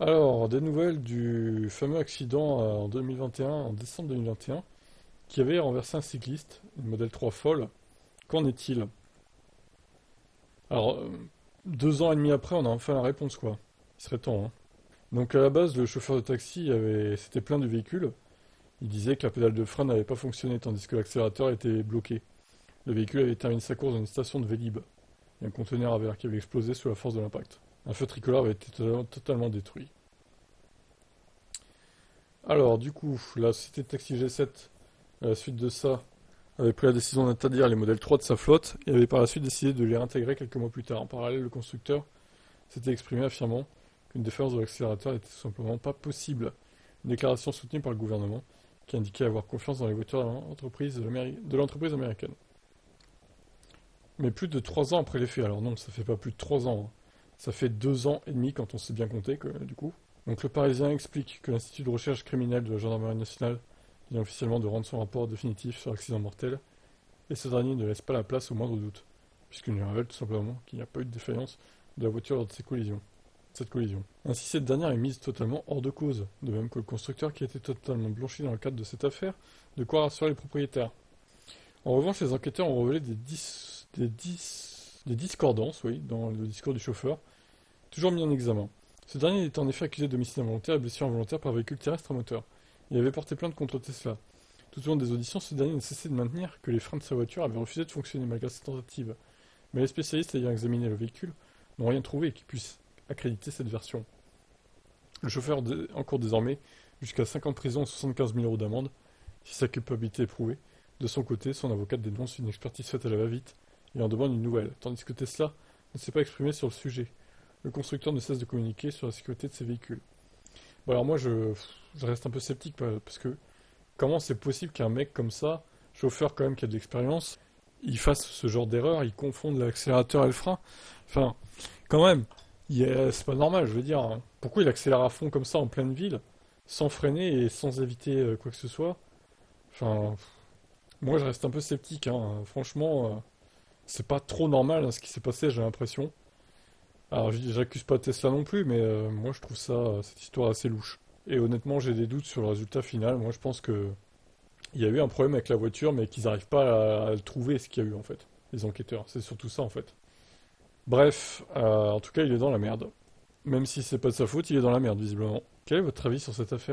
Alors, des nouvelles du fameux accident en 2021, en décembre 2021, qui avait renversé un cycliste, une Model 3 folle. Qu'en est-il? Alors, 2 ans et demi après, on a enfin la réponse, quoi. Il serait temps, hein. Donc, à la base, le chauffeur de taxi s'était plaint du véhicule. Il disait que la pédale de frein n'avait pas fonctionné, tandis que l'accélérateur était bloqué. Le véhicule avait terminé sa course dans une station de Vélib. Et un conteneur à verre qui avait explosé sous la force de l'impact. Un feu tricolore avait été totalement détruit. Alors, du coup, la société de taxi G7, à la suite de ça, avait pris la décision d'interdire les modèles 3 de sa flotte et avait par la suite décidé de les réintégrer quelques mois plus tard. En parallèle, le constructeur s'était exprimé affirmant qu'une défense de l'accélérateur n'était tout simplement pas possible. Une déclaration soutenue par le gouvernement qui indiquait avoir confiance dans les voitures de l'entreprise américaine. Mais plus de 3 ans après les faits, alors non, ça fait pas plus de 3 ans, hein. Ça fait 2 ans et demi quand on sait bien compter, du coup. Donc le Parisien explique que l'Institut de recherche criminelle de la Gendarmerie nationale vient officiellement de rendre son rapport définitif sur l'accident mortel, et ce dernier ne laisse pas la place au moindre doute, puisqu'il nous révèle tout simplement qu'il n'y a pas eu de défaillance de la voiture lors de cette collision. Ainsi, cette dernière est mise totalement hors de cause, de même que le constructeur qui a été totalement blanchi dans le cadre de cette affaire, de quoi rassurer les propriétaires. En revanche, les enquêteurs ont révélé des discordances, oui, dans le discours du chauffeur, toujours mis en examen. Ce dernier est en effet accusé d'homicide involontaire et blessure involontaire par véhicule terrestre à moteur. Il avait porté plainte contre Tesla. Tout au long des auditions, ce dernier ne cessait de maintenir que les freins de sa voiture avaient refusé de fonctionner malgré ses tentatives. Mais les spécialistes ayant examiné le véhicule n'ont rien trouvé qui puisse accréditer cette version. Le chauffeur encourt désormais jusqu'à 5 ans de prison et 75 000 euros d'amende, si sa culpabilité est prouvée. De son côté, son avocate dénonce une expertise faite à la va-vite et en demande une nouvelle, tandis que Tesla ne s'est pas exprimé sur le sujet. Le constructeur ne cesse de communiquer sur la sécurité de ses véhicules. Bon alors moi je reste un peu sceptique parce que comment c'est possible qu'un mec comme ça, chauffeur quand même qui a de l'expérience, il fasse ce genre d'erreur, il confonde l'accélérateur et le frein. Enfin, quand même, c'est pas normal, je veux dire, hein. Pourquoi il accélère à fond comme ça en pleine ville, sans freiner et sans éviter quoi que ce soit? Enfin, moi je reste un peu sceptique, hein. Franchement, c'est pas trop normal hein, ce qui s'est passé, j'ai l'impression. Alors j'accuse pas Tesla non plus, mais moi je trouve cette histoire assez louche. Et honnêtement, j'ai des doutes sur le résultat final. Moi je pense que il y a eu un problème avec la voiture, mais qu'ils n'arrivent pas à le trouver ce qu'il y a eu en fait. Les enquêteurs, c'est surtout ça en fait. Bref, en tout cas il est dans la merde. Même si c'est pas de sa faute, il est dans la merde visiblement. Quel est votre avis sur cette affaire?